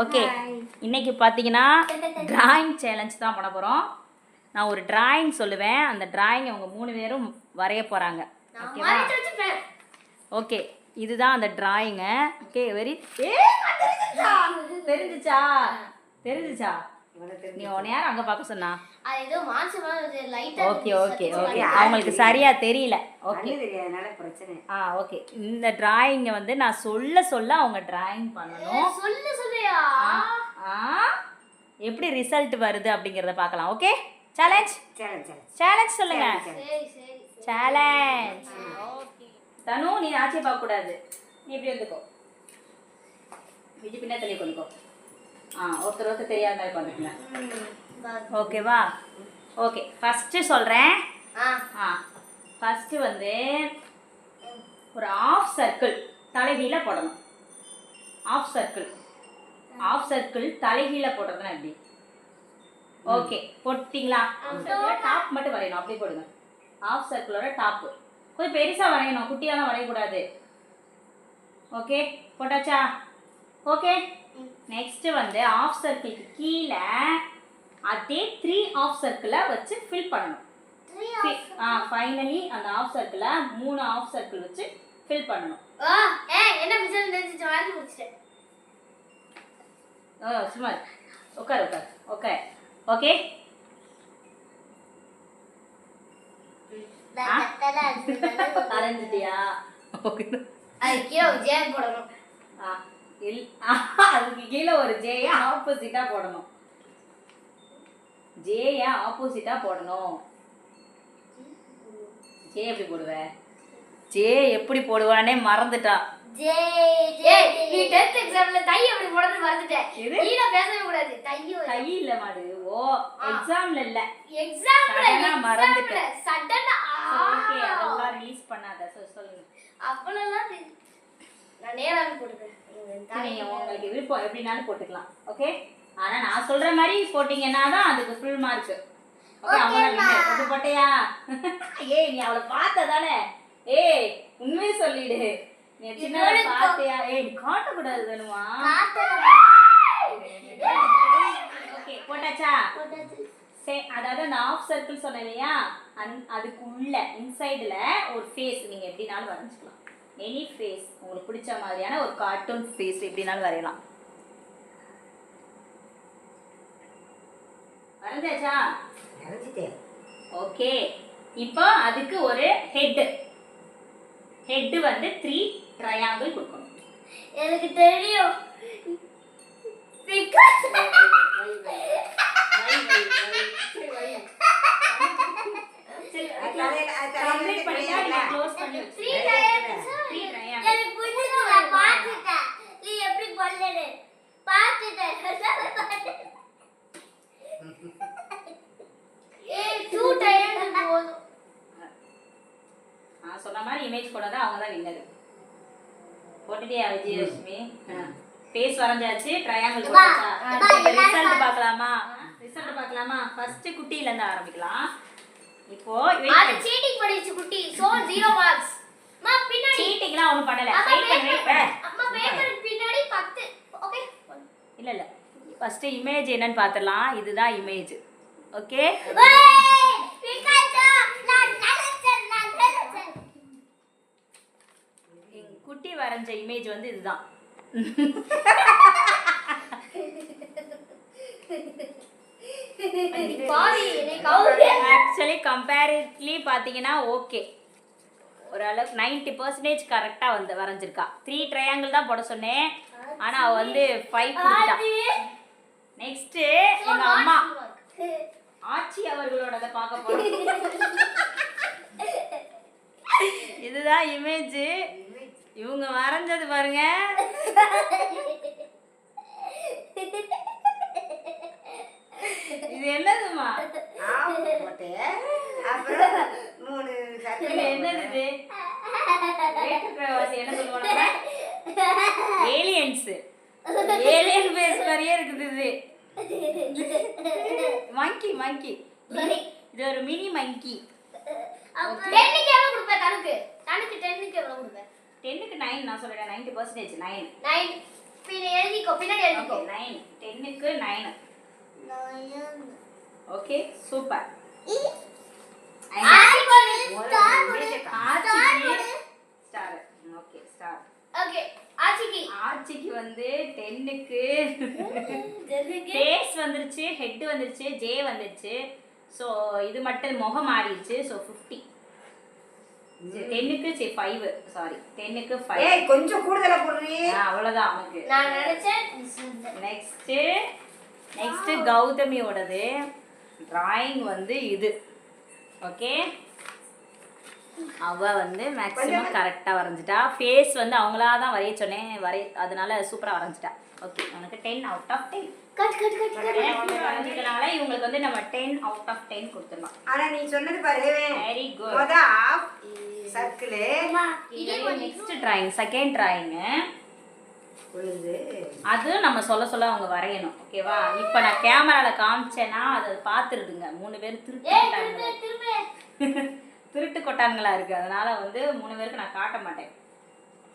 Okay, இன்னைக்கு பார்த்தீங்கன்னா drawing challenge தான் பண்ண போகிறோம். நான் ஒரு டிராயிங் சொல்லுவேன், அந்த டிராயிங் அவங்க 3 பேரும் வரைய போகிறாங்க. ஓகேவா? ஓகே, இதுதான் அந்த டிராயிங்கு. ஓகே, தெரிஞ்சுச்சா தெரிஞ்சுச்சா நீ உன்னை யார் அங்கே பார்க்க சொன்னா? ஓகே ஓகே ஓகே, அவங்களுக்கு சரியா தெரியல. ஓகே ஓகே, இந்த டிராயிங்கை வந்து நான் சொல்ல சொல்ல அவங்க டிராயிங் பண்ணணும். எப்படி ரிசல்ட் வருது அப்படிங்கிறத பார்க்கலாம். ஓகே, சேலஞ்ச் சேலஞ்ச் சொல்லுங்க. சேலஞ்ச். ஓகே தனு, நீ ஆச்சரிய பார்க்க கூடாது. நீ எப்படி வந்துக்கோ, விஜய் பின்னா தள்ளி கொண்டுக்கோ. ஒருத்தர் தெரியாத மாதிரி பண்ணுறீங்க. ஓகேவா? ஓகே, ஃபஸ்ட்டு சொல்கிறேன். ஃபஸ்ட்டு வந்து ஒரு ஆஃப் சர்க்கிள் தலைகீழ போடணும். ஆஃப் சர்க்கிள் தலைகீழ போடுறதுனா எப்படி? ஓகே, போட்டிங்களா? டாப் மட்டும் வரையணும், அப்படியே போடுங்க. ஆஃப் சர்க்கிளோட டாப்பு கொஞ்சம் பெருசாக வரையணும், குட்டியாலாம் வரையக்கூடாது. ஓகே, போட்டாச்சா? ஓகே, நெக்ஸ்ட் வந்து ஆஃப் சர்க்கிளுக்கு கீழே அதே 3 ஆஃப் சர்க்கிளை வச்சு ஃபில் பண்ணணும். ஃபைனலி அந்த ஆஃப் சர்க்கிளை 3 ஆஃப் சர்க்கிள் வச்சு ஃபில் பண்ணணும். சும்மா உட்கார். ஓகே ஓகே, அரைஞ்சிட்டியா? அதுக்கு கீழே ஒரு ஜேய ஆப்போசிட்டா போடணும். ஜேய ஆப்போசிட்டா போடணும். ஜே எப்படி போடுவ? ஜே எப்படி போடுவானே மறந்துட்டா. தை இல்ல மாடு. ஓ, எக்ஸாம்ல இல்ல, மறந்துட்டேன். ஓகே, அதெல்லாம் ரிலீஸ் பண்ணாத. சொல்லுங்க. அப்பளெல்லாம் நான் நேராவே போட்டுக்கிறேன். நீங்க உங்களுக்கு விருப்பம் எப்படினாலும் போட்டுக்கலாம். ஓகே, ஆனா நான் சொல்ற மாதிரி போட்டீங்கன்னா தான் அதுக்கு ஃபுல் மார்க். ஓகே, அவங்க போட்டியா? ஏய், நீ அவளை பார்த்த தானே? ஏய், உண்மையை சொல்லிடு. நீ சின்னவளை பார்த்தியா? ஏய், நீ காட்டக்கூடாது வேணுமா? ஓகே, போட்டாச்சா? அதாவது அந்த ஆஃப் சர்க்கிள் சொன்னேன் இல்லையா, அதுக்கு உள்ள இன்சைடுல ஒரு ஃபேஸ் நீங்க எப்படினாலும் வரைஞ்சிக்கலாம். எனி ஃபேஸ் உங்களுக்கு பிடிச்ச மாதிரியான ஒரு கார்ட்டூன் ஃபேஸ் எப்படினாலும் வரையலாம். வரைஞ்சாச்சா? ஓகே, இப்போ அதுக்கு ஒரு ஹெட் வந்து 3 ட்ரையாங்கிள் கொடுக்கணும். எனக்கு தெரியும். சொன்ன மாதிரி இமேஜ் போடாத, அவங்க தான் வின்னர். போட்டுட்டியா விஜயலட்சுமி? ஃபேஸ் வரைஞ்சாச்சு, ட்ரையாங்கிள் போட்டாச்சா? ரிசல்ட் பார்க்கலாமா? ஃபர்ஸ்ட் குட்டில இருந்து ஆரம்பிக்கலாம். இப்போ அது சீட்டிங் பண்ணிச்சு குட்டி. So 0 marks. அம்மா பின்னாடி சீட்டிங்லாம் ஒண்ணும் பண்ணல. அம்மா பேப்பருக்கு பின்னாடி 10. ஓகே, இல்ல ஃபர்ஸ்ட் இமேஜ் என்னன்னு பாத்துறலாம். இதுதான் இமேஜ். ஓகே, குட்டி வரைஞ்ச இமேஜ் வந்து இதுதான். ஆக்சுவலி கம்பேரிட்டிவ்லி பார்த்தீங்கன்னா ஓகே, ஓரளவுக்கு 90% கரெக்டாக வந்து வரைஞ்சிருக்கா. 3 ட்ரையாங்கிள் தான் போட சொன்னேன், ஆனால் அவள் வந்து 5 கொடுத்தா. நெக்ஸ்ட்டு எங்கள் அம்மா ஆச்சி அவர்களோட பார்க்க போகிறோம். இதுதான் இமேஜ். இவங்க வரைஞ்சது பாருங்க. இது என்னதுமா? என்னது? என்ன சொல்லுவாங்க? ஏலியன்ஸ். ஏலியன் ஃபேஸ் மாதிரியே இருக்குது இது. மங்கி. இது ஒரு மினி மங்கி. 10க்கு எவ்வளவு கொடுப்ப? தனக்கு 10க்கு எவ்வளவு கொடுப்ப? 10க்கு 9 நான் சொல்றேன். 90% 9. பின்ன எழுதிக்கோ, பின்னாடி எழுதிக்கோ. 9 10க்கு 9. Okay super. Star. Okay star. Okay ஆச்சிக்கு. ஆச்சிக்கு வந்து 10க்கு ஃபேஸ் வந்துருச்சு, ஹெட் வந்துருச்சு, ஜே வந்துருச்சு. ஸோ இது மட்டும் முகம் மாறிடுச்சு. ஸோ 50. 10க்கு 5 சாரி 10க்கு 5. ஏய் கொஞ்சம் கூடுதலா போடுறீ. அவ்வளவுதான் அவனுக்கு. நான் நினைச்சேன் நெக்ஸ்ட் கௌதமியோடது டிராயிங் வந்து இது. ஓகே அவ வந்து மேக்ஸிமம் கரெக்டாக வரைஞ்சிட்டா. ஃபேஸ் வந்து அவங்களா தான் வரைய சொன்னேன், அதனால சூப்பராக வரைஞ்சிட்டா. ஓகே உனக்கு 10 out of 10. Cut cut cut வரைஞ்சதுனால இவங்களுக்கு வந்து நம்ம 10 அவுட் ஆஃப் 10 கொடுத்துடலாம். ஆனா நீ சொன்னது பாரு. Very good. முத ஆஃப் சர்க்கிள். இதே நெக்ஸ்ட் டிராயிங் செகண்ட் டிராயிங் உளுந்து. அது நம்ம சொல்ல சொல்ல அவங்க வரையணும். ஓகேவா? இப்போ நான் கேமரால காமிச்சேன்னா அதை பார்த்துருதுங்க. 3 பேர் திருட்டு கொட்டான்களா இருக்கு. அதனால வந்து 3 பேருக்கு நான் காட்ட மாட்டேன்.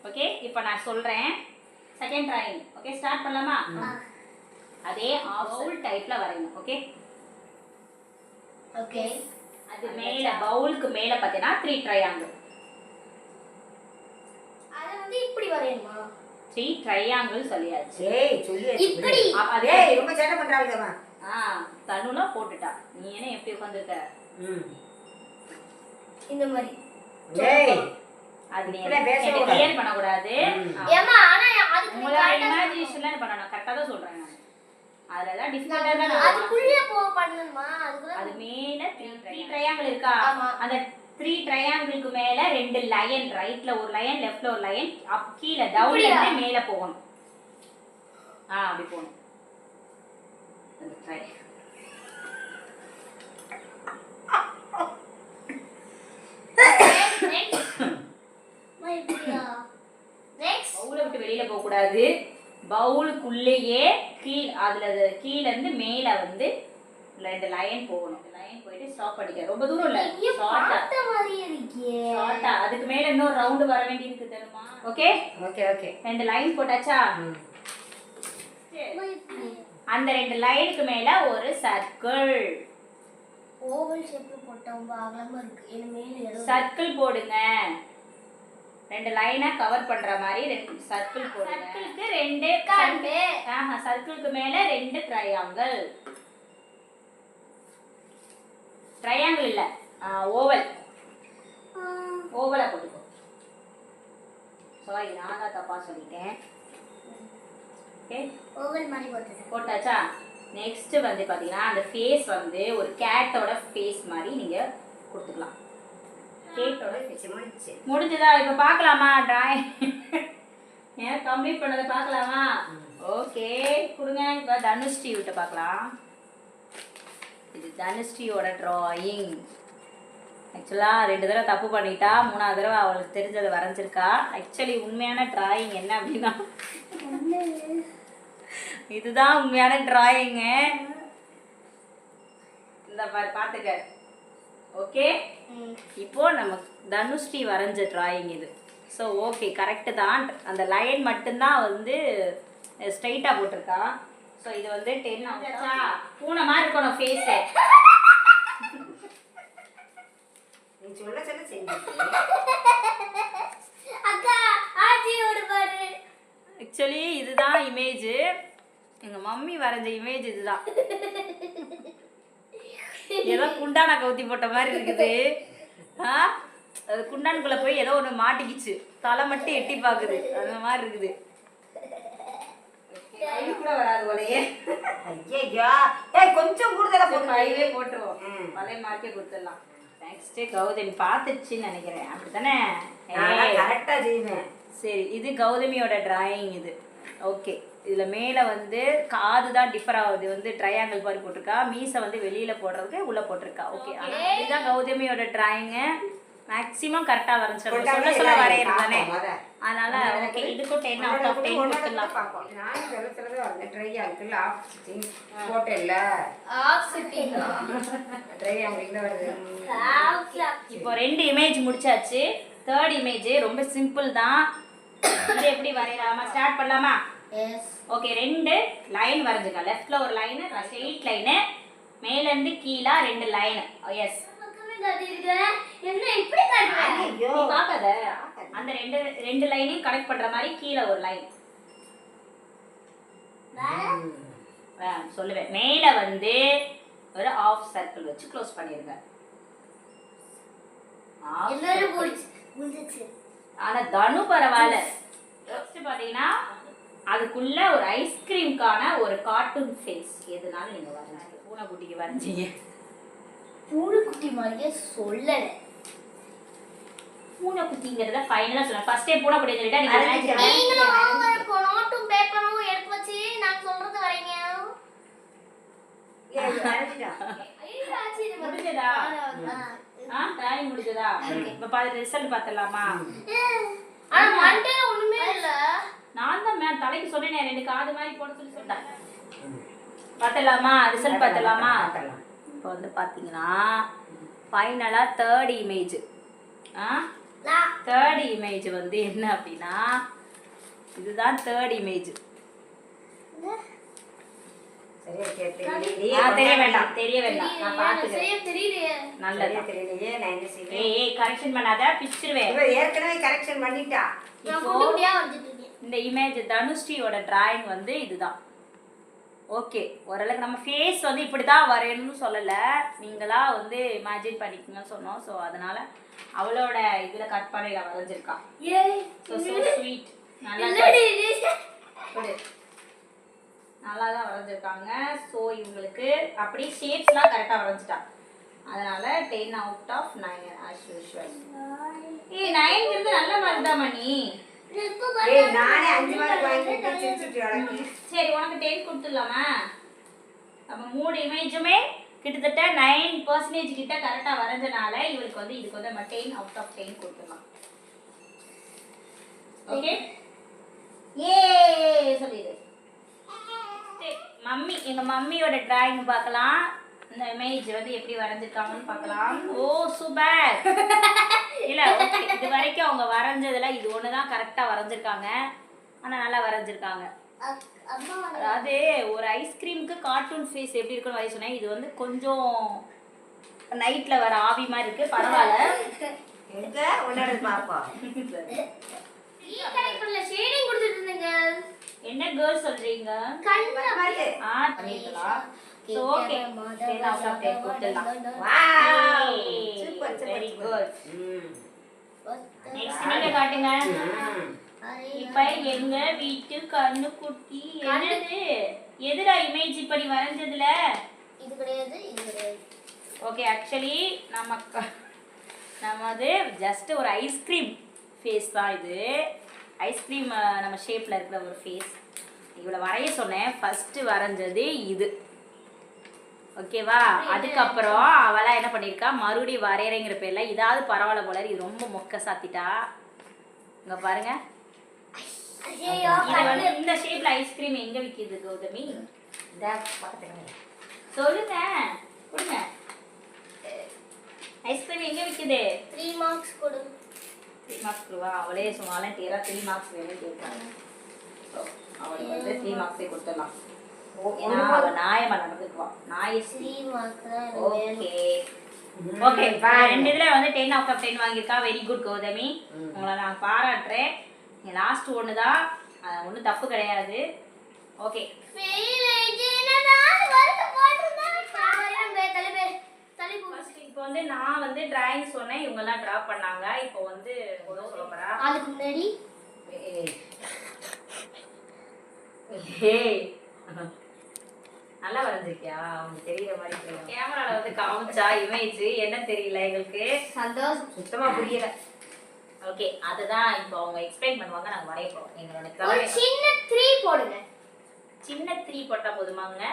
ஓகே இப்போ நான் சொல்றேன் செகண்ட் டிராயிங். ஓகே ஸ்டார்ட் பண்ணலாமா? அதே பவுல் டைப்ல வரையணும். Okay okay. அது மேல பவுலுக்கு மேல பார்த்தீங்கன்னா 3 ட்ரையாங்கிள். அது வந்து இப்படி வரையணுமா? 3 ட்ரையாங்கிள் சொல்லியாச்சு. ஏய் சொல்லியாச்சு. இப்படி. அதே ஏய் ரொம்ப சேட்டை பண்றாளுங்கம்மா. தனுலாம் போட்டுட்டா. நீ என்ன எப்படி உட்கார்ந்திருக்க? இந்த மாதிரி. ஏய் அது நீ இப்படி பேச கூடாது. கிளியர் பண்ண கூடாது. ஏமா ஆனா அதுக்கு உங்களோட இமேஜினேஷன்ல பண்ணணும். கரெக்ட்டா தான் சொல்றேன் நான். அதெல்லாம் டிஃபரெண்டா தான் அதுக்குள்ளே பண்ணணுமா? அது மேல 3 ட்ரையாங்கிள் இருக்கா? ஆமா. அந்த 3 ட்ரையாங்கிளுக்கு மேல 2 லைன், ரைட்ல ஒரு லைன், லெஃப்ட்ல ஒரு லைன், அப் கீழ டவுன்ல இருந்து மேல போகணும். அப்படி போகணும். அந்த ட்ரை. பவுல விட்டு வெளியில போக கூடாது. பவுலுக்குள்ளேயே கீழ இருந்து மேல வந்து 2 லைன் போகணும். லைன் போயிட்டு ஸ்டாப் பண்ணிக்க. ரொம்ப தூரம் இல்ல, ஷார்ட்டா. அதுக்கு மேல இன்னொரு ரவுண்ட் வர வேண்டி இருக்கு தெரியுமா? Okay okay okay. 2 லைன் போட்டாச்சா? அந்த 2 லைனுக்கு மேல ஒரு சர்க்கிள். ஓவல் ஷேப்ல போட்டோம் அகலமா இருக்கு. இது மேல சர்க்கிள் போடுங்க. 2 லைனை கவர் பண்ற மாதிரி 2 சர்க்கிள் போடுங்க. சர்க்கிளுக்கு 2 கண்டு. சர்க்கிளுக்கு மேல 2 ட்ரையாங்கிள். ட்ரையாங்கிள் இல்ல, ஓவல். ஓவலா போட்டுக்கோ. சாரி நான் தான் தப்பா சொல்லிட்டேன். ஓகே ஓவல் மாதிரி போட்டுட்டேன். போட்டாச்சா? நெக்ஸ்ட் வந்து பாத்தீங்கன்னா அந்த ஃபேஸ் வந்து ஒரு கேட்டோட ஃபேஸ் மாதிரி நீங்க கொடுத்துக்கலாம். கேட்டோட முடிச்சு. முடிஞ்சதா? இப்ப பார்க்கலாமா டிராயிங்? ஏன் கம்ப்ளீட் பண்ணதை பார்க்கலாமா? ஓகே கொடுங்க. இப்போ தனுஷ்ரீ விட்டு பார்க்கலாம். இது தனுஷ்ரீயோட டிராயிங். ஆக்சுவலாக 2 தடவை தப்பு பண்ணிட்டா, 3ஆவது தடவை அவளுக்கு தெரிஞ்சதை வரைஞ்சிருக்கா. ஆக்சுவலி உண்மையான டிராயிங் என்ன அப்படின்னா இதுதான் உண்மையான டிராயிங்கு. இந்த பார்த்துக்க. ஓகே இப்போ நம்ம தனுஷ்ரீ வரைஞ்ச டிராயிங் இது. ஸோ ஓகே கரெக்டு தான். அந்த லைன் மட்டும்தான் வந்து ஸ்ட்ரைட்டாக போட்டிருக்கா. ஸோ இது வந்து 10 ஆச்சா? பூனை மாதிரி இருக்கணும் ஃபேஸு. நீ சொல்ல சொல்ல செஞ்சு. அக்கா ஆச்சியோட பாரு. ஆக்சுவலி இதுதான் இமேஜ். எங்கள் மம்மி வரைஞ்ச இமேஜ் இதுதான். ஏதோ குண்டான கவுத்தி போட்ட மாதிரி இருக்குது. அது குண்டானுக்குள்ள போய் ஏதோ ஒன்று மாட்டிக்கிச்சு. தலை மட்டும் எட்டி பார்க்குது. அந்த மாதிரி இருக்குது. கூட வராது போலயே. ஐயோ ஏய் கொஞ்சம் கூடுதலா போடு. 5 போட்டுருவோம். பழைய மார்க்கே கொடுத்துடலாம். நெக்ஸ்ட் கௌதமி பார்த்துச்சுன்னு நினைக்கிறேன். அப்படித்தானே? கரெக்டா செய்வேன். சரி இது கௌதமியோட டிராயிங் இது. ஓகே இதில் மேலே வந்து காது தான் டிஃபர் ஆகுது. வந்து ட்ரையாங்கிள் மாதிரி போட்டிருக்கா. மீசை வந்து வெளியில் போடுறதுக்கு உள்ளே போட்டிருக்கா. ஓகே ஆனால் இதுதான் கௌதமியோட டிராயிங்கு. மேக்ஸிமம் கரெக்டாக வரைஞ்சிடணும். சொல்ல சொல்ல வரையிறது தானே. அதனால ஓகே இதுக்கும் 10 அவுட் ஆஃப் 10 கொடுத்துடலாம். நான் சொல்ல சொல்லவே வரல. ட்ரையாங்கிள் ஆஃப் சிட்டிங் போட்டேல்ல. ஆஃப் சிட்டிங் ட்ரையாங்கிள் வருது. இப்போ 2 இமேஜ் முடிச்சாச்சு. 3rd இமேஜ் ரொம்ப சிம்பிள் தான். இது எப்படி வரையலாமா? ஸ்டார்ட் பண்ணலாமா? எஸ் ஓகே, 2 லைன் வரைஞ்சுங்க. லெஃப்ட்ல ஒரு லைன், ஸ்ட்ரெயிட் லைன், மேல இருந்து கீழ 2 லைன். எஸ், என்ன இப்படி காட்டுற? ஐயோ நீ பார்க்காத. அந்த ரெண்டு லைனையும் கனெக்ட் பண்ற மாதிரி கீழ ஒரு லைன் சொல்லுவேன். மேல வந்து ஒரு ஆஃப் சர்க்கிள் வச்சு க்ளோஸ் பண்ணிருங்க. Half எல்லாரும் circle. முடிஞ்சிச்சு. ஆனா தனு பரவாயில்ல. நெக்ஸ்ட் பாத்தீங்கன்னா அதுக்குள்ள ஒரு ஐஸ்கிரீம்கான ஒரு கார்ட்டூன் ஃபேஸ் எதுனாலும் நீங்க வரைஞ்சீங்க. பூனைக்குட்டிக்கு வரைஞ்சீங்க. பூனைக்குட்டி மாதிரியே சொல்லல. பூனைக்குட்டிங்கிறத ஃபைனலா சொல்றேன். ஃபர்ஸ்டே பூனைக்குட்டி சொல்லிட்டா நீங்க வரைஞ்சிக்க. imagine நீங்களும் வாங்க நோட்டும் பேப்பரும் எடுத்து வச்சு நான் சொல்றது வரீங்க. முடிஞ்சதா? டைம் முடிஞ்சதா? இப்ப பாத்து ரிசல்ட் பாத்துடலாமா? ஆனா மண்டேல ஒண்ணுமே இல்ல. நான் தான் மேம் தலைக்கு சொன்னேனே 2 காது மாதிரி போட சொல்லி சொன்னேன். பாத்துடலாமா? ரிசல்ட் பாத்துடலாமா? இப்போ வந்து பாத்தீங்கன்னா ஃபைனலா தேர்ட் இமேஜ். தேர்ட் இமேஜ் வந்து என்ன அப்படின்னா இதுதான் தேர்ட் இமேஜ். தெரிய வேண்டாம் நான் பாத்துக்கிறேன். தெரியலையே. நல்லது. தெரியலையே, நான் என்ன செய்வேன்? ஏய் கரெக்ஷன் பண்ணாத, பிச்சிருவேன். இவ ஏற்கனவே கரெக்ஷன் பண்ணிட்டா. நான் இப்போ குட்டி குட்டியா வரைஞ்சிட்டு இருக்கேன். இந்த இமேஜ் தனுஸ்ரீயோட டிராயிங் வந்து இதுதான். ஓகே, ஓரளவுக்கு நம்ம ஃபேஸ் வந்து இப்படி தான் வரையணும்னு சொல்லலை, நீங்களா வந்து இமேஜின் பண்ணிக்கணும்னு சொன்னோம். ஸோ அதனால அவளோட இதில் கற்பனையில் வரைஞ்சிருக்கா. ஏய் ஸோ ஸோ ஸ்வீட். நல்லா இல்லடி கொடு. நல்லா தான் வரைஞ்சிருக்காங்க. ஸோ இவங்களுக்கு அப்படி ஷேப்ஸ்லாம் கரெக்டாக வரைஞ்சிட்டா. அதனால 10 out of 9 as usual. ஏய் 9ங்கிறது நல்ல மார்க் தான் மணி. ஏய் நானே 5 மார்க் வாங்கிட்டு சிரிச்சிட்டு வரேன். சரி உனக்கு 10 கொடுத்துடலாமா? அப்போ 3 இமேஜுமே கிட்டத்தட்ட 9% கிட்ட கரெக்டாக வரைஞ்சனால இவளுக்கு வந்து இதுக்கு வந்து நம்ம 10 out of 10 கொடுத்துடலாம். ஓகே, ஏ சொல்லிடு. மம்மி, எங்க மம்மியோட டிராயிங் பார்க்கலாம். இந்த இமேஜ் வந்து எப்படி வரைஞ்சிருக்காங்கன்னு பார்க்கலாம். ஓ சூப்பர். இல்ல ஓகே, இது வரைக்கும் அவங்க வரைஞ்சதுல இது ஒன்று தான் கரெக்டாக வரைஞ்சிருக்காங்க. ஆனால் நல்லா வரைஞ்சிருக்காங்க. அதாவது ஒரு ஐஸ்கிரீமுக்கு கார்ட்டூன் ஃபேஸ் எப்படி இருக்குன்னு வரைய சொன்னேன். இது வந்து கொஞ்சம் நைட்டில் வர ஆவி மாதிரி இருக்கு. பரவாயில்ல. எங்க உன்னோட பாப்பா ஷேடிங் கொடுத்துட்டு இருந்தீங்க. என்ன கேர்ள் சொல்றீங்க? பண்ணிக்கலாம். ஸோ ஓகே, 10 out of 10 கொடுத்துடலாம். Wow Yay, super very super good. Next நீங்க காட்டுங்க. இப்ப எங்க வீட்டு கண்ணுக்குட்டி என்னது? எதுடா இமேஜ் இப்படி வரைஞ்சதுல? இது கிடையாது, இது கிடையாது. ஓகே, ஆக்சுவலி நமது ஜஸ்ட் ஒரு ஐஸ்கிரீம் ஃபேஸ் தான் இது. ஐஸ்கிரீம் நம்ம ஷேப்ல இருக்கிற ஒரு ஃபேஸ். இவ்வளோ வரைய சொன்னேன். ஃபர்ஸ்ட் வரைஞ்சது இது. ஓகேவா? அதுக்கப்புறம் அவளா என்ன பண்ணியிருக்கா, மறுபடியும் வரையறைங்கிற பேர்ல இதாவது பரவாயில்ல போல இது ரொம்ப மொக்க சாத்திட்டா. இங்க பாருங்க, ஐயோ இது வந்து இந்த ஷேப்ல ஐஸ்கிரீம் எங்க விக்குது கௌதமி? சொல்லுங்க, கொடுங்க. ஐஸ்கிரீம் எங்க விக்குது? 3 மார்க்ஸ் கொடு. 3 மார்க்ஸ் கொடுவா? அவளே வாலண்டியரா 3 மார்க்ஸ் வேணும்னு கேட்காங்க. ஸோ அவளுக்கு வந்து 3 மார்க்ஸே கொடுத்துடலாம். ஏன்னா அவ நியாயமா நடந்துக்குவா. 3 மார்க்ஸ் தான் ஓகே ஓகே, ரெண்டு இதுல வந்து 10 out of 10 வாங்கியிருக்கா. வெரி குட் கௌதமி, உங்களை நான் பாராட்டுறேன். லாஸ்ட் ஒன்று தான், ஒன்றும் தப்பு கிடையாது. ஓகே, இப்போ வந்து நான் வந்து டிராயிங் சொன்னேன், இவங்கெல்லாம் ட்ரா பண்ணாங்க. இப்போ வந்து சொல்ல போறா. அதுக்கு முன்னாடி நல்லா வரைஞ்சிருக்கியா? அவங்க தெரியற மாதிரி கேமரால வந்து காமிச்சா இமேஜ் என்ன தெரியல எங்களுக்கு. சந்தோஷம். சுத்தமா புரியல. ஓகே, அதுதான் இப்போ அவங்க எக்ஸ்பிளைன் பண்ணுவாங்க. நாங்க வரைய போறோம். எங்களோட ஒரு கலர் சின்ன 3 போடுங்க. சின்ன 3 போட்டா போதுமாங்க?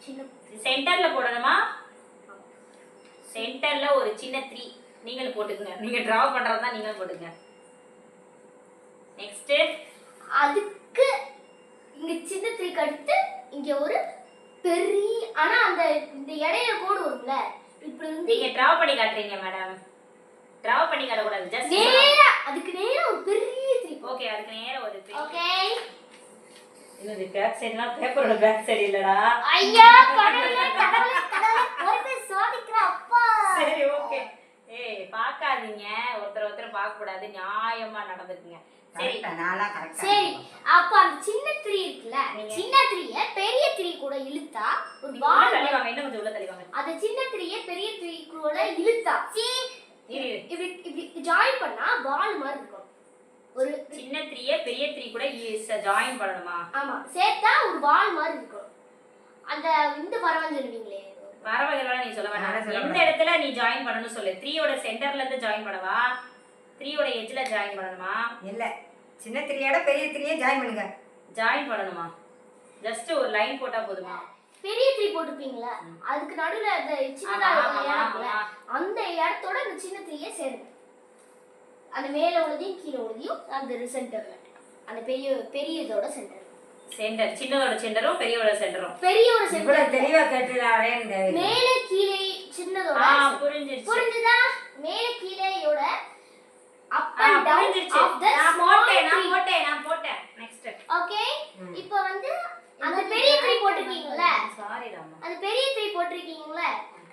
சின்ன சென்டர்ல போடணுமா? சென்டர்ல ஒரு சின்ன 3 நீங்களும் போட்டுக்கங்க. நீங்க டிரா பண்றதா நீங்களும் போட்டுங்க. நெக்ஸ்ட் அதுக்கு இங்க சின்ன 3 கட்டு இங்க ஒரு பெரிய, ஆனா அந்த இந்த இடையில கோடு வரும்ல, இப்படி வந்து நீங்க டிரா பண்ணி காட்டுறீங்க மேடம். டிரா பண்ணி காட்ட கூடாது, ஜஸ்ட் நேரா அதுக்கு நேரா ஒரு பெரிய 3. ஓகே, அதுக்கு நேரா ஒரு ஓகே என்னது பேக் சைடுலாம் பேப்பரோட பேக் சைடு இல்லடா. ஐயா கடவுளே கடவுளே கடவுளே ஒருத்தே சோதிக்கிற அப்பா. சரி ஓகே. ஏய் பார்க்காதீங்க, ஒருத்தர் பார்க்க கூடாது, நியாயமா நடந்துக்குங்க. சரி கரெக்டா நாளா கரெக்டா. சரி அப்ப அந்த சின்ன த்ரீ இருக்குல்ல, சின்ன த்ரீய பெரிய த்ரீ கூட இழுத்தா ஒரு உள்ள பால் தள்ளி வாங்க, இன்னும் கொஞ்சம் உள்ள தள்ளி வாங்க. அந்த சின்ன த்ரீய பெரிய த்ரீ கூட இழுத்தா இரு. இப்படி இப்படி ஜாயின் பண்ணா பால் மாதிரி இருக்கும். ஒரு சின்ன 3 பெரிய 3 கூட ஜாயின் பண்ணணுமா? ஆமா சேர்த்தா ஒரு பால் மாதிரி இருக்கும். அந்த இந்த பறவை சொல்லுவீங்களே பறவைகளோட நீ சொல்ல வேண்டாம். அதெல்லாம் சொல்ல எந்த இடத்துல நீ ஜாயின் பண்ணணும்னு சொல்லு. 3 ஓட சென்டர்ல இருந்து ஜாயின் பண்ணவா, 3 ஓட எட்ஜ்ல ஜாயின் பண்ணணுமா? இல்ல சின்ன திரியோட பெரிய திரியை ஜாயின் பண்ணுங்க. ஜாயின் பண்ணணுமா? ஜஸ்ட் ஒரு லைன் போட்டா போதுமா? பெரிய த்ரீ போட்டுப்பீங்களா, அதுக்கு நடுவுல அந்த சின்னதா ஒரு இடம் இருக்குல்ல, அந்த இடத்தோட அந்த சின்ன த்ரீய சேருங்க. அந்த மேல உள்ளதையும் கீழே உள்ளதையும் அந்த சென்டர்ல அந்த பெரிய இதோட சென்டர் சென்டர், சின்னதோட சென்டரும் பெரியவோட சென்டரும். பெரியோட சென்டர் இவ்வளவு தெளிவா கேட்டுறாரே இந்த மேல கீழே சின்னதோட புரிஞ்சிருச்சு. புரிஞ்சுதா? மேல கீழேயோட அப் அண்ட் டவுன் புரிஞ்சிருச்சு. ஆஃப் தி நான் ஸ்மால் போட்டேன். நெக்ஸ்ட். ஓகே இப்போ வந்து அந்த பெரிய த்ரீ போட்டுருக்கீங்கல்ல, சாரி ராமா. அந்த பெரிய த்ரீ போட்டுருக்கீங்கல்ல,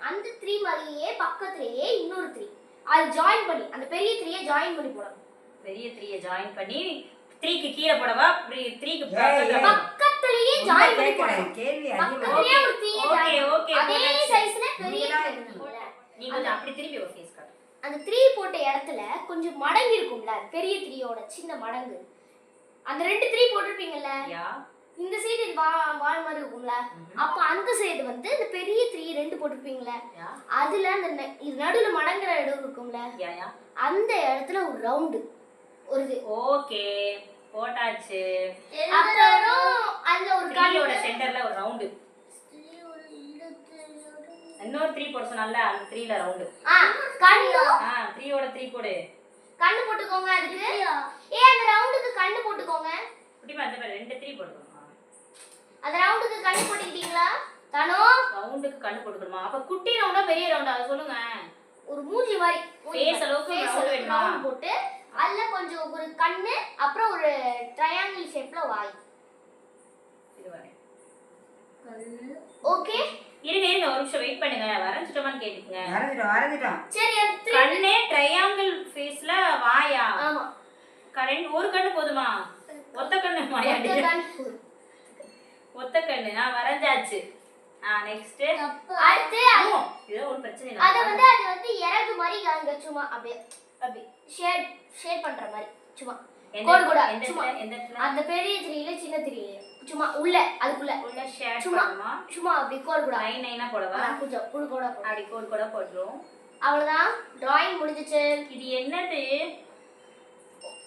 அந்த த்ரீ மாதிரியே பக்கத்துலயே இன்னொரு த்ரீ அது ஜாயின் பண்ணி அந்த பெரிய த்ரீயை ஜாயின் பண்ணி போடணும். பெரிய 3 ஜாயின் பண்ணி 3க்கு கீழ போடவா, 3க்கு பக்கத்துலயே ஜாயின் பண்ணி போடணும். கேள்வி பக்கத்துலயே ஒரு த்ரீயை ஜாயின் ஓகே. அதே சைஸ்ல பெரிய நீ கொஞ்சம் அப்படி திருப்பி ஒரு ஃபேஸ் காட்டு. அந்த த்ரீ போட்ட இடத்துல கொஞ்சம் மடங்கு இருக்கும்ல, பெரிய த்ரீயோட சின்ன மடங்கு. அந்த ரெண்டு த்ரீ போட்டிருப்பீங்கல்ல, யா இந்த சைடு வால் மாதிரி இருக்கும்ல, அப்ப அந்த சைடு வந்து இந்த பெரிய த்ரீ ரெண்டு போட்டிருப்பீங்கல்ல, யா அதுல அந்த இது நடுவுல மடங்குற இடம் இருக்கும்ல, யா அந்த இடத்துல ஒரு ரவுண்டு ஒரு இது. ஓகே போட்டாச்சு. அப்புறம் அதுல ஒரு த்ரீயோட சென்டர்ல ஒரு ரவுண்டு, இன்னொரு 3 போட சொன்னல, அந்த 3ல ரவுண்டு. கண்ணு 3யோட 3 போடு. கண்ணு போட்டுக்கோங்க அதுக்கு. அந்த ரவுண்டுக்கு கண்ணு போட்டுக்கோங்க. குட்டிமா அந்த மாதிரி 2 3 போடுறோம். அந்த ரவுண்டுக்கு கண்ணு போட்டுக்கிட்டீங்களா தானோ? ரவுண்டுக்கு கண்ணு போட்டுக்கணுமா? அப்ப குட்டி ரவுண்டா பெரிய ரவுண்டா அது சொல்லுங்க. ஒரு மூஞ்சி மாதிரி ஃபேஸ் அளவுக்கு ரவுண்ட் வேணுமா? ரவுண்ட் போட்டு அதுல கொஞ்சம் ஒரு கண்ணு, அப்புறம் ஒரு ட்ரையாங்கிள் ஷேப்ல வாய். இது வரேன். ஓகே இருங்க ஒரு நிமிஷம் வெயிட் பண்ணுங்க, வரைஞ்சிட்டோமான்னு கேட்டுங்க. வரைஞ்சிட்டோம். சரி அது கண்ணே ட்ரையாங்கிள் ஃபேஸ்ல வாயா? ஆமா ஒரு கண்ணு போதுமா? ஒத்த கண்ணு மாயாடி. ஒத்த கண்ணு. ஒத்த கண்ணு வரைஞ்சாச்சு. நெக்ஸ்ட் அடுத்து இது ஒரு பிரச்சனை இல்ல. அது வந்து இறகு மாதிரி அங்க சும்மா அப்படியே அப்படி ஷேட் பண்ற மாதிரி சும்மா கோடு கோடா சும்மா அந்த பெரிய த்ரீல சின்ன த்ரீல சும்மா உள்ள அதுக்குள்ள உள்ள ஷேட் சும்மா பண்ணுமா? சும்மா அப்படி கோடு கோடா லைனா போடவா? கொஞ்சம் கோடு கோடா போடு. அப்படி கோடு கோடா போடுறோம். அவ்வளவுதான், டிராயிங் முடிஞ்சிச்சு. இது என்னது?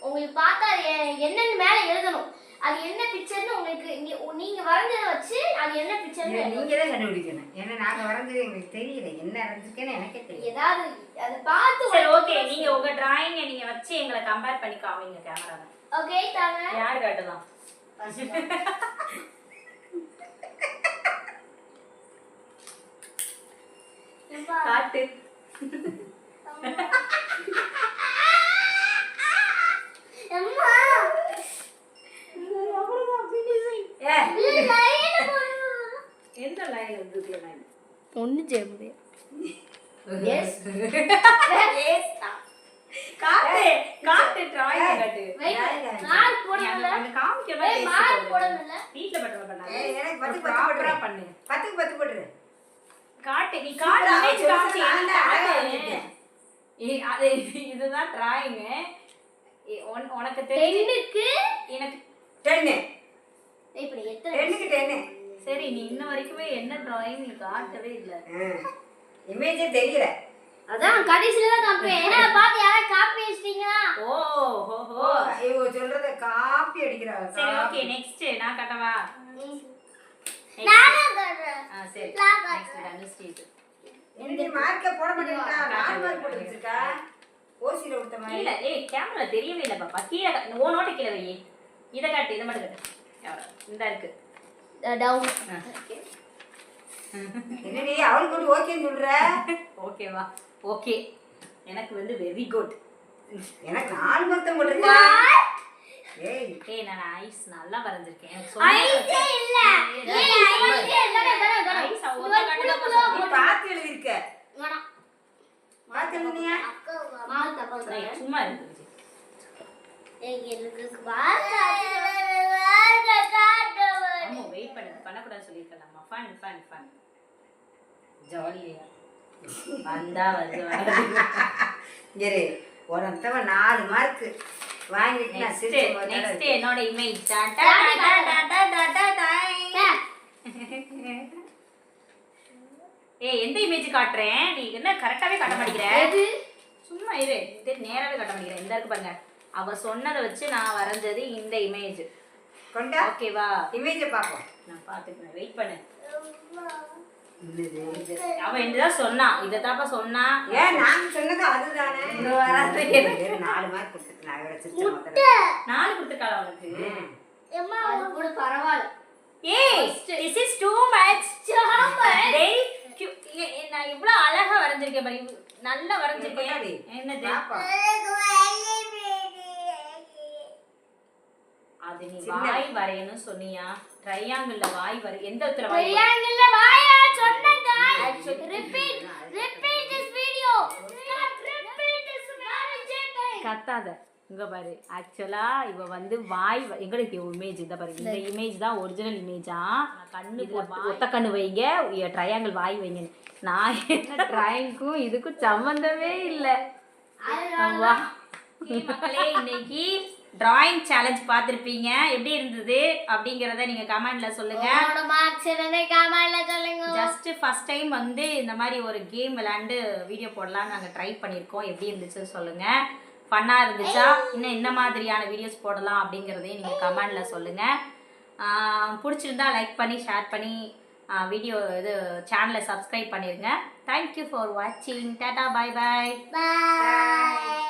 உங்களுக்கு பார்த்தா என்னன்னு மேல எழுதணும். அது என்ன பிக்சர்னு உங்களுக்கு நீங்க வரைஞ்சத வச்சு அது என்ன பிக்சர்னு நீங்க தான் கண்டுபிடிக்கணும். ஏன்னா நாங்க வரைஞ்சது எங்களுக்கு தெரியல, என்ன வரைஞ்சிருக்கேன்னு எனக்கே தெரியல. ஏதாவது அதை பார்த்து. சரி ஓகே, நீங்க உங்க டிராயிங்கை நீங்க வச்சு எங்களை கம்பேர் பண்ணி காமிங்க கேமரால. ஓகே தாங்க. யார் காட்டலாம்? காட்டு. அம்மா எந்த லைன் வந்து லைன்? ஒண்ணு ஜெபு. எஸ் எஸ் காட்டு காட்டு டிராயிங் காட்டு. மார்க் போடல. அந்த காமிக்கவே மார்க் போடல. வீட்ல பண்ற பண்ணாத. எனக்கு 10 ப்ராப்பரா பண்ணு. 10க்கு 10 போடுற. காட்டு நீ காட்டு இமேஜ் காமிச்சு என்ன காட்டு. அது இதுதான் டிராயிங். உனக்கு தெரிஞ்சு 10க்கு எனக்கு 10. இப்படி எத்தனை 10க்கு 10. சரி நீ இன்ன வரைக்குமே என்ன டிராயிங் நீ காட்டவே இல்ல. இமேஜே தெரியல. அதான் கடைசில தான் காப்பேன். என்ன பாத்து யாரா காப்பி அடிச்சிட்டீங்களா? ஓ ஹோ ஹோ இவ சொல்றத காப்பி அடிக்கறாங்க. சரி ஓகே நெக்ஸ்ட் நான் காட்டவா? நானா காட்றேன். சரி நான் நெக்ஸ்ட் அனுஸ்டீட். இந்த மார்க்க போட மாட்டேங்கடா. 4 மார்க் போட்டு வச்சிருக்கா. ஓசில விட்ட மாதிரி. இல்ல ஏய் கேமரா தெரியவே இல்ல பாப்பா. கீழ ஓ நோட்ட கீழ வை. இத காட்டு, இத மட்டும் காட்டு. இந்த இருக்கு. டவுன். என்னடி அவளுக்கு வந்து ஓகேன்னு சொல்ற? ஓகேவா? ஓகே. எனக்கு வந்து வெரி குட். எனக்கு 4 மார்க் போட்டுருக்கா. ஏய் ஏய் நான் ஐஸ் நல்லா வரைஞ்சிருக்கேன் எனக்கு ஐஸே இல்ல ஐஸே இல்ல ஐஸ் ஒத்த கட்டல நீ பார்த்து எழுதிருக்க வேணாம் பார்த்து எழுதினியா மாவு தப்பா ஏய், சும்மா இருக்கு எனக்கு அம்மா வெயிட் பண்ணக்கூடாது சொல்லிருக்கலாமா ஃபன் ஃபன் ஃபன் ஜாலியா வந்தா வருது இரு ஒருத்தவ 4 மார்க் வாங்கிட்டு நான் சிரிச்சு நெக்ஸ்ட் என்னோட இமேஜ் ஏய் எந்த இமேஜ் காட்டுறேன் நீ என்ன கரெக்டாவே காட்ட மாட்டேங்கிற சும்மா இரு இது நேராவே காட்ட மாட்டேங்கிற இந்த இருக்கு பாருங்க அவ சொன்னதை வச்சு நான் வரைஞ்சது இந்த இமேஜ் கொண்டா ஓகேவா இமேஜ் பாப்போம் நான் பாத்துக்கிறேன் வெயிட் பண்ணு என்னது அவ என்னதான் சொன்னா இததாப்பா சொன்னா ஏன் நான் சொன்னது அதுதானே இங்க வராது. 4 மார்க் கொடுத்துட்டு நான் இவரை சிரிச்ச மொத்தம் 4 கொடுத்துருக்காளா அவனுக்கு அது கூட பரவாயில்ல ஏய் this is too much very cute. நான் இவ்ளோ அழகா வரைஞ்சிருக்கேன் பாரு நல்லா வரைஞ்சிருக்கேன் என்னது பாப்பா அது நீ வாய் வரையணும் சொன்னியா ட்ரையாங்கிள்ல வாய் வரை எந்த இடத்துல வாய் ட்ரையாங்கிள்ல வாயா சொன்னங்க repeat this video repeat this marriage கத்தாத இங்க பாரு ஆக்சுவலா இவ வந்து வாய் எங்களுக்கு இமேஜ் இந்த பாரு இந்த இமேஜ் தான் ஒரிஜினல் இமேஜா கண்ணு ஒத்த கண்ணு வைங்க ட்ரையாங்கிள் வாய் வைங்க நான் என்ன ட்ராயிங்க்கும் இதுக்கும் சம்பந்தமே இல்லை மக்களே இன்னைக்கு டிராயிங் சேலஞ்ச் பார்த்துருப்பீங்க எப்படி இருந்தது அப்படிங்கிறத நீங்க கமெண்ட்ல சொல்லுங்க உங்களோட மார்க்ஸ் என்னன்னு கமெண்ட்ல சொல்லுங்க ஜஸ்ட் ஃபர்ஸ்ட் டைம் வந்து இந்த மாதிரி ஒரு கேம் விளையாண்டு வீடியோ போடலாம்னு நாங்கள் ட்ரை பண்ணியிருக்கோம் எப்படி இருந்துச்சுன்னு சொல்லுங்க ஃபன்னாக இருந்துச்சா இன்னும் என்ன மாதிரியான வீடியோஸ் போடலாம் அப்படிங்கிறதையும் நீங்கள் கமெண்டில் சொல்லுங்கள் பிடிச்சிருந்தா லைக் பண்ணி ஷேர் பண்ணி வீடியோ இது சேனலை சப்ஸ்கிரைப் பண்ணிடுங்க தேங்க்யூ ஃபார் வாட்சிங் டாடா பாய் பாய் பை